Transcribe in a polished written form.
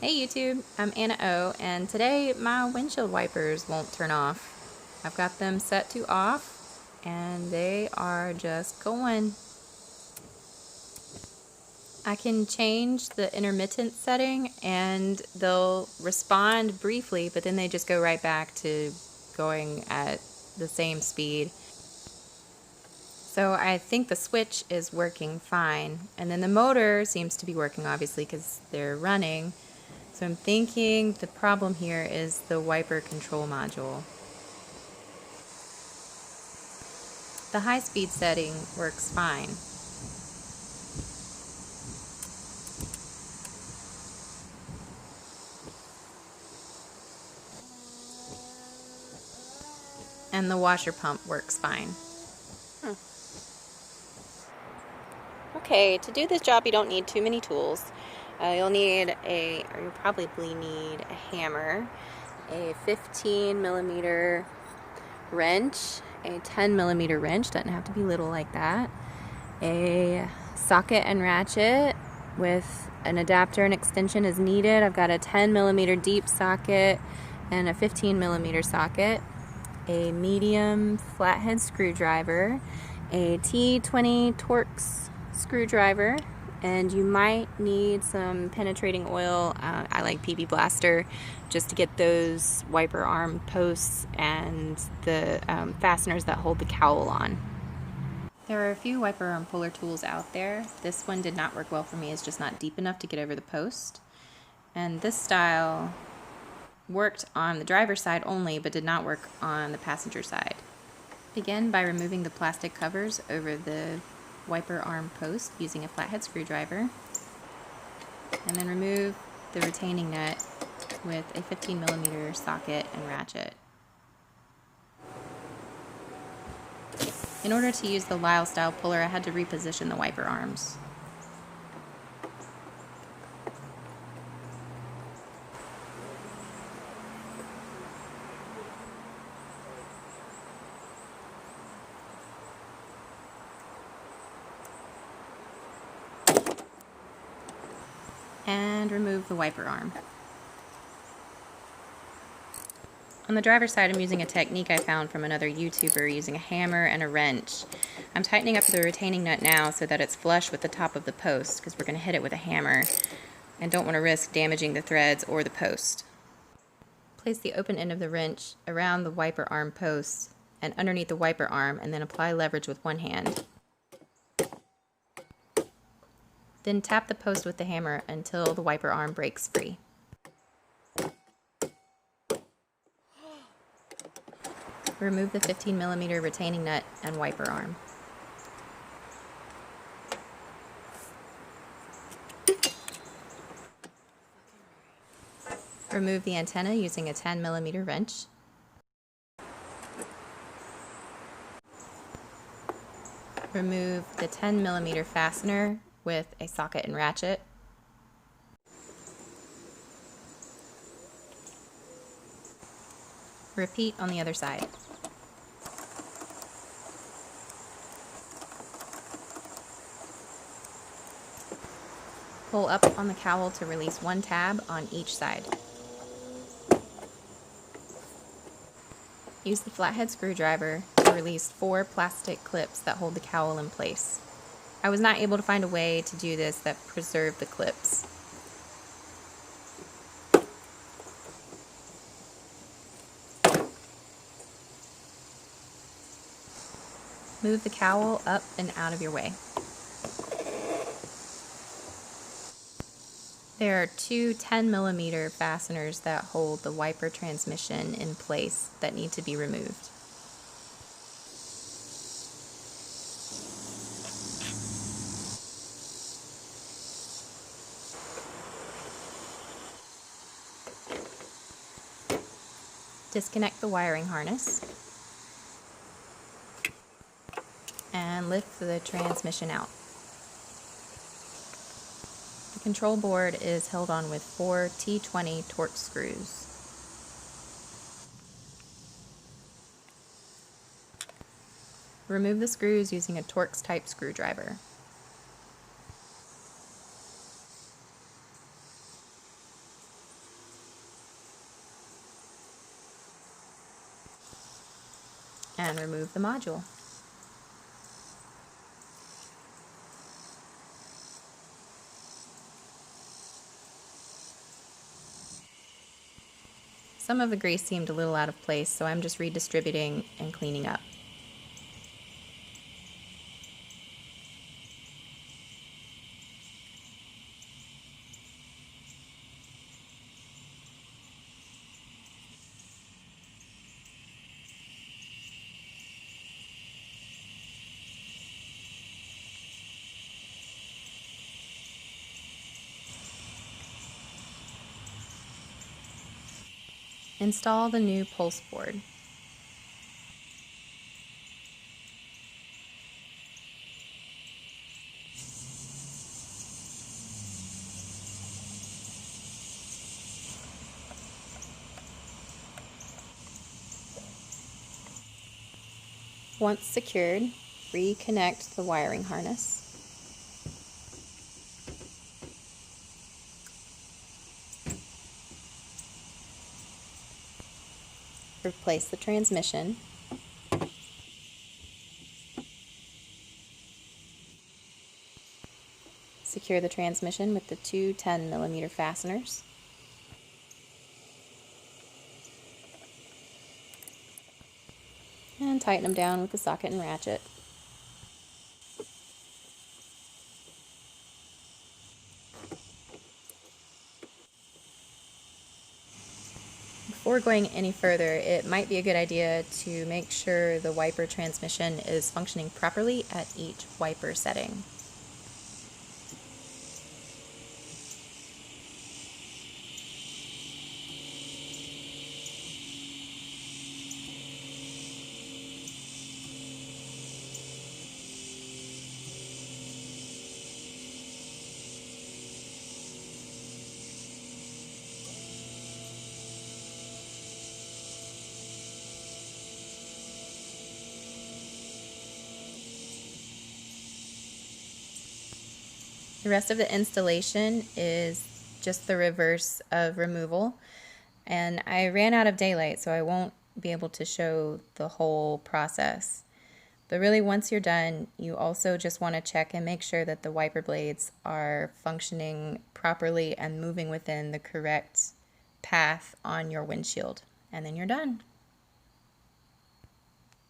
Hey YouTube, I'm Anna O, and today my windshield wipers won't turn off. I've got them set to off, and they are just going. I can change the intermittent setting, and they'll respond briefly, but then they just go right back to going at the same speed. So I think the switch is working fine, and then the motor seems to be working obviously because they're running. So I'm thinking the problem here is the wiper control module. The high speed setting works fine. And the washer pump works fine. Okay, to do this job you don't need too many tools. You'll probably need a hammer, a 15mm wrench, a 10mm wrench, doesn't have to be little like that, a socket and ratchet with an adapter and extension as needed. I've got a 10mm deep socket and a 15mm socket, a medium flathead screwdriver, a T20 Torx screwdriver, and you might need some penetrating oil. I like PB Blaster just to get those wiper arm posts and the fasteners that hold the cowl on. There are a few wiper arm puller tools out there. This one did not work well for me. It's just not deep enough to get over the post. And this style worked on the driver's side only, but did not work on the passenger side. Begin by removing the plastic covers over the wiper arm post using a flathead screwdriver, and then remove the retaining nut with a 15mm socket and ratchet. In order to use the Lyle style puller, I had to reposition the wiper arms. And remove the wiper arm. On the driver's side, I'm using a technique I found from another YouTuber using a hammer and a wrench. I'm tightening up the retaining nut now so that it's flush with the top of the post, because we're going to hit it with a hammer and don't want to risk damaging the threads or the post. Place the open end of the wrench around the wiper arm post and underneath the wiper arm, and then apply leverage with one hand. Then tap the post with the hammer until the wiper arm breaks free. Remove the 15mm retaining nut and wiper arm. Remove the antenna using a 10mm wrench. Remove the 10mm fastener with a socket and ratchet. Repeat on the other side. Pull up on the cowl to release one tab on each side. Use the flathead screwdriver to release 4 plastic clips that hold the cowl in place. I was not able to find a way to do this that preserved the clips. Move the cowl up and out of your way. There are 2 10mm fasteners that hold the wiper transmission in place that need to be removed. Disconnect the wiring harness and lift the transmission out. The control board is held on with 4 T20 Torx screws. Remove the screws using a Torx type screwdriver. and remove the module. Some of the grease seemed a little out of place, so I'm just redistributing and cleaning up. Install the new pulse board. Once secured, reconnect the wiring harness. Replace the transmission. Secure the transmission with the two 10mm fasteners. And tighten them down with the socket and ratchet. Before going any further, it might be a good idea to make sure the wiper transmission is functioning properly at each wiper setting. The rest of the installation is just the reverse of removal, and I ran out of daylight, so I won't be able to show the whole process. But really, once you're done, you also just want to check and make sure that the wiper blades are functioning properly and moving within the correct path on your windshield, and then you're done.